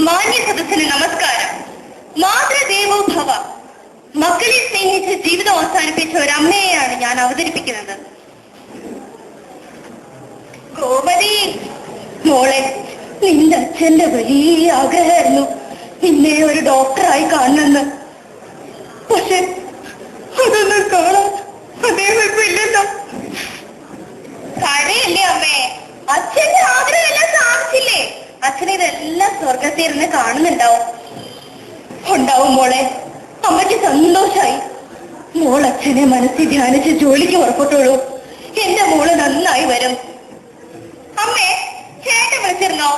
മാന്യ സദസ്സിന് നമസ്കാരം. മാതൃദേവോ ഭവ. മക്കളെ സ്നേഹിച്ച് ജീവിതം അവസാനിപ്പിച്ച ഒരമ്മയെയാണ് ഞാൻ അവതരിപ്പിക്കുന്നത്. ഗോമതി മോളെ, നിന്റെ അച്ഛന്റെ വലിയ ആഗ്രഹമായിരുന്നു നിന്നെ ഒരു ഡോക്ടറായി കാണണമെന്ന്. പക്ഷെ അതൊന്നും കാണാൻ അദ്ദേഹം ഇപ്പൊ ഇല്ലല്ലോ. കരയല്ലേ അമ്മേ, അച്ഛന്റെ ആഗ്രഹമെല്ലാം സാധിച്ചില്ലേ? അച്ഛനെ ഇതെല്ലാം സ്വർഗത്തിരുന്ന് കാണുന്നുണ്ടാവും. ഉണ്ടാവും മോളെ, അമ്മയ്ക്ക് സന്തോഷായി. മോൾ അച്ഛനെ മനസ്സിൽ ധ്യാനിച്ച് ജോലിക്ക് പുറപ്പെട്ടോളൂ. എന്റെ മോള് നന്നായി വരും. അമ്മേ, ചേട്ടൻ വിളിച്ചിരുന്നോ?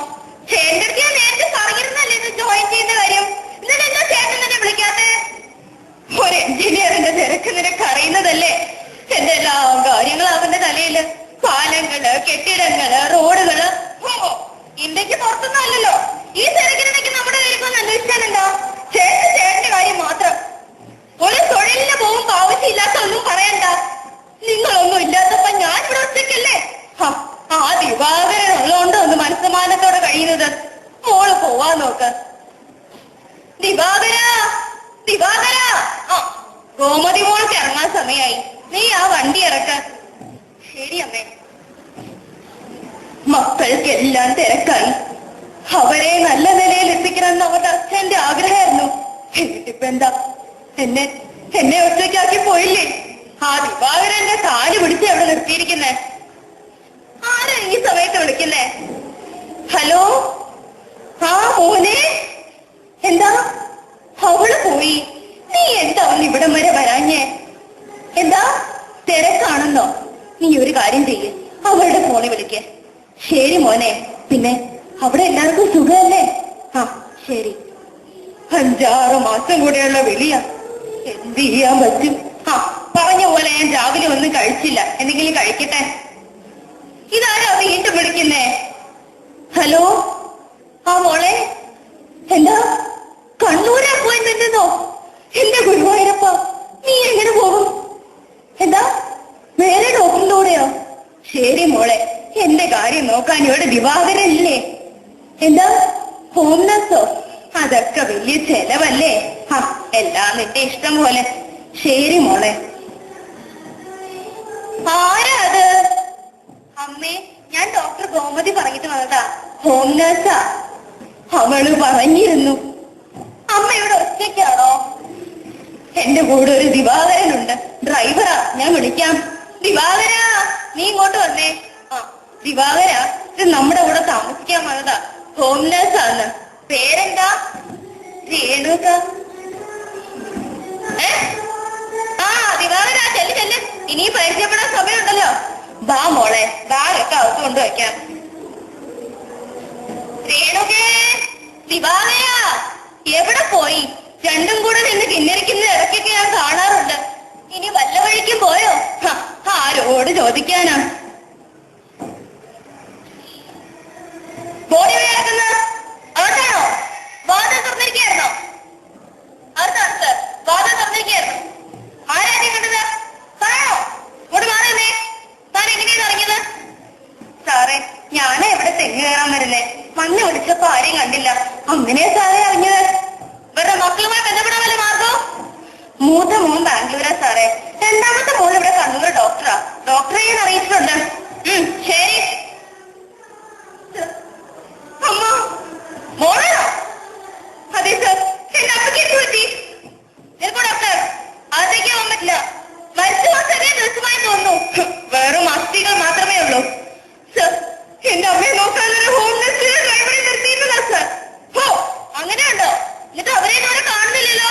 ചേട്ടൻ നേരത്തെ പറഞ്ഞിരുന്നല്ലേ ഇത് ജോയിൻ ചെയ്യുന്ന കാര്യം. എന്നിട്ട് എന്താ ചേട്ടൻ തന്നെ വിളിക്കാത്തെ? ഒരു എഞ്ചിനീയറിന്റെ തിരക്ക് നിനക്ക് അറിയുന്നതല്ലേ. എന്റെ എല്ലാ കാര്യങ്ങളും അവന്റെ തലയില്. പാലങ്ങള്, കെട്ടിടങ്ങള്, റോഡുകള്. ഇന്ത്യക്ക് പുറത്തൊന്നുമല്ലല്ലോ. ഈ തിരക്കിനിടയ്ക്ക് നമ്മുടെ കാര്യമൊന്നും അന്വേഷിച്ചാലെന്താ? ചേട്ടന്റെ കാര്യം മാത്രം. ഒരു തൊഴിലിന് പോകുമ്പോ ആവശ്യമില്ലാത്ത ഒന്നും പറയണ്ട. നിങ്ങളൊന്നും ഇല്ലാത്തപ്പോ ഞാൻ ഇവിടെ ഒറ്റയ്ക്കല്ലേ. ആ ദിവാകരൻ ഉള്ളതുകൊണ്ട് ഒന്ന് മനസ്സമാനത്തോടെ കഴിയുന്നത്. മോള് പോവാൻ നോക്ക്. ദിവാകര, ദിവാകര. ഗോമതി മോൾക്ക് ഇറങ്ങാൻ സമയായി. നീ ആ വണ്ടി ഇറക്ക. ശരി അമ്മേ. മക്കൾക്കെല്ലാം തിരക്കായി. അവരെ നല്ല നിലയിൽ എത്തിക്കണമെന്ന് അവരുടെ അച്ഛന്റെ ആഗ്രഹമായിരുന്നു. എന്നിട്ടിപ്പ എന്താ, എന്നെ ഒറ്റയ്ക്കാക്കി പോയില്ലേ? ആ ദിവാകരന്റെ കാല് പിടിച്ച് അവിടെ നിർത്തിയിരിക്കുന്നേ. ആരാ ഈ സമയത്ത് വിളിക്കുന്നേ? ഹലോ, ആ മോനെ, എന്താ അവള് പോയി? നീ എന്താ അവൻ ഇവിടം വരെ വരാഞ്ഞേ? എന്താ തിരക്കാണെന്നോ? നീ ഒരു കാര്യം ചെയ്യേ, അവളുടെ ഫോണിൽ വിളിക്കേ. ശരി മോനെ. പിന്നെ അവിടെ എല്ലാവർക്കും സുഖമല്ലേ? ആ ശരി. 5-6 മാസം കൂടെയുള്ള വിളിയാ. എന്ത് ചെയ്യാൻ പറ്റും? പറഞ്ഞ പോലെ ഞാൻ രാവിലെ ഒന്നും കഴിച്ചില്ല. എന്തെങ്കിലും കഴിക്കട്ടെ. ഇതാരാ വീണ്ടും വിളിക്കുന്നേ? ഹലോ, ആ മോളെ, എന്താ കണ്ണൂരാ പോയി നിന്നോ? എന്റെ ഗുരുവായൂരപ്പ, നീ എങ്ങനെ പോകും? എന്താ വേറെ ഡോക്ടറിന്റെ കൂടെയോ? ശരി മോളെ, എന്റെ കാര്യം നോക്കാൻ ഇവിടെ ദിവാകരനില്ലേ? എന്താ ഹോം നഴ്സോ? അതൊക്കെ വലിയ ചെലവല്ലേ. എല്ലാം നിന്റെ ഇഷ്ടം പോലെ. ശരി മോളെ. ആരാ അത്? അമ്മേ, ഞാൻ ഡോക്ടർ ഗോമതി പറഞ്ഞിട്ട് വന്നതാ. ഹോം നഴ്സാ. അവള് പറഞ്ഞിരുന്നു. അമ്മ ഇവിടെ ഒറ്റയ്ക്കാണോ? എന്റെ കൂടെ ഒരു ദിവാകരനുണ്ട്, ഡ്രൈവറാ. ഞാൻ വിളിക്കാം. ദിവാകര, നീ ഇങ്ങോട്ട് വന്നേ. ദിവാകര, ഇത് നമ്മുടെ കൂടെ താമസിക്കാൻ വന്നതാ. ഹോം നഴ്സാന്ന്. പേരെന്താ? രേണുക. ദിവാകര, ചെല്ല്. ഇനി പരിചയപ്പെടാൻ സമയമുണ്ടല്ലോ. ബാ മോളെ, ബാഗൊക്കെ അകത്ത് കൊണ്ടുവയ്ക്കാം. രേണുകേ, ദിവാകര എവിടെ പോയി? രണ്ടും കൂടെ നിന്ന് കിന്നരിക്കുന്ന ഇടയ്ക്കൊക്കെ ഞാൻ കാണാറുണ്ട്. ഇനി വല്ല വഴിക്കും പോയോ? ആരോട് ചോദിക്കാനാ? ബോഡി കിടക്കുന്ന അകത്താണോ? വാദം തുറന്നിരിക്കുകയായിരുന്നോ? അടുത്ത് വാദം തുറന്നിരിക്കുകയായിരുന്നു. ആരാ നീ കണ്ടത്? പറയണോ? ഇങ്ങോട്ട് മാറിയേ. താൻ എങ്ങനെയാണ് ഇറങ്ങിയത്? സാറേ, ഞാനാ ഇവിടെ തെങ്ങ് കയറാൻ വരുന്നേ. മണ്ണ് വിളിച്ചപ്പോ ആരെയും കണ്ടില്ല. അങ്ങനെയാ സാറേ അറിഞ്ഞത്. ഇവരുടെ മക്കളുമായി ബന്ധപ്പെടാൻ വല്ല മാർഗോ? മൂത്ത മോൻ ബാംഗ്ലൂരാ സാറേ. രണ്ടാമത്തെ മോൻ ഇവിടെ കണ്ണൂർ ഡോക്ടറാ. ഡോക്ടറെ ഞാൻ അറിയിച്ചിട്ടുണ്ട്. ശരി. അമ്മ, മോളാണോ? അതെ സർ. എന്റെ അപ്പയ്ക്ക് എന്ത് പറ്റി? നിൽക്കൂ ഡോക്ടർ, അകത്തേക്ക് പോകാൻ പറ്റില്ല. മരിച്ചു ചെറിയ ദിവസമായി തോന്നുന്നു. വെറും അസ്ഥികൾ മാത്രമേ ഉള്ളൂ. സർ, എന്റെ അമ്മയെ നോക്കാനൊരു ഹോം നഴ്സിനെ ഡ്രൈവറെ നിർത്തിയിരുന്നതാ സർ. അങ്ങനെയുണ്ടോ? എന്നിട്ട് അവരെ ഇതുവരെ കാണുന്നില്ലല്ലോ.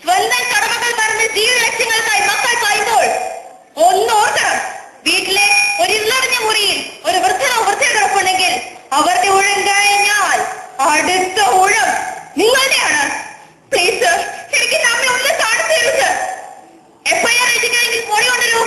സ്വന്തം കടമകൾ മറന്ന് ജീവിത ലക്ഷ്യങ്ങൾക്കായി മക്കൾ പായുമ്പോൾ ഒന്നോർക്കണം. വീട്ടിലെ ഒരു ഇരുളടഞ്ഞ മുറിയിൽ ഒരു വൃദ്ധനോ വൃദ്ധ കിടപ്പുണ്ടെങ്കിൽ അവരുടെ ഊഴം കഴിഞ്ഞാൽ അടുത്ത ഊഴം നിങ്ങളുടെയാണ്. പ്ലീസ് സർ, എനിക്ക് നമ്മെ ഒന്ന് കാണിച്ചു തരൂ സർ. FIR എഴുതിക്കണമെങ്കിൽ പോയി കൊണ്ടുവരൂ.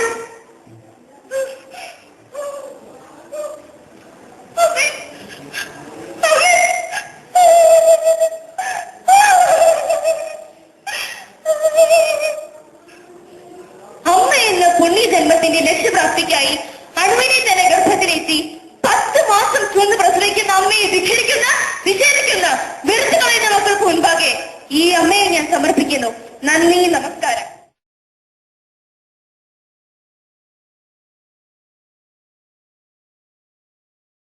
അമ്മ എന്ന പുണ്യജന്മത്തിന്റെ ലക്ഷ്യപ്രാപ്തിക്കായി അണുവിനെ തന്നെ ഗർഭത്തിലെത്തി 10 മാസം ചുവന്ന് പ്രസവിക്കുന്ന അമ്മയെ നിഷേധിക്കുന്ന ഈ അമ്മയെ ഞാൻ സമർപ്പിക്കുന്നു. നന്ദി, നമസ്കാരം.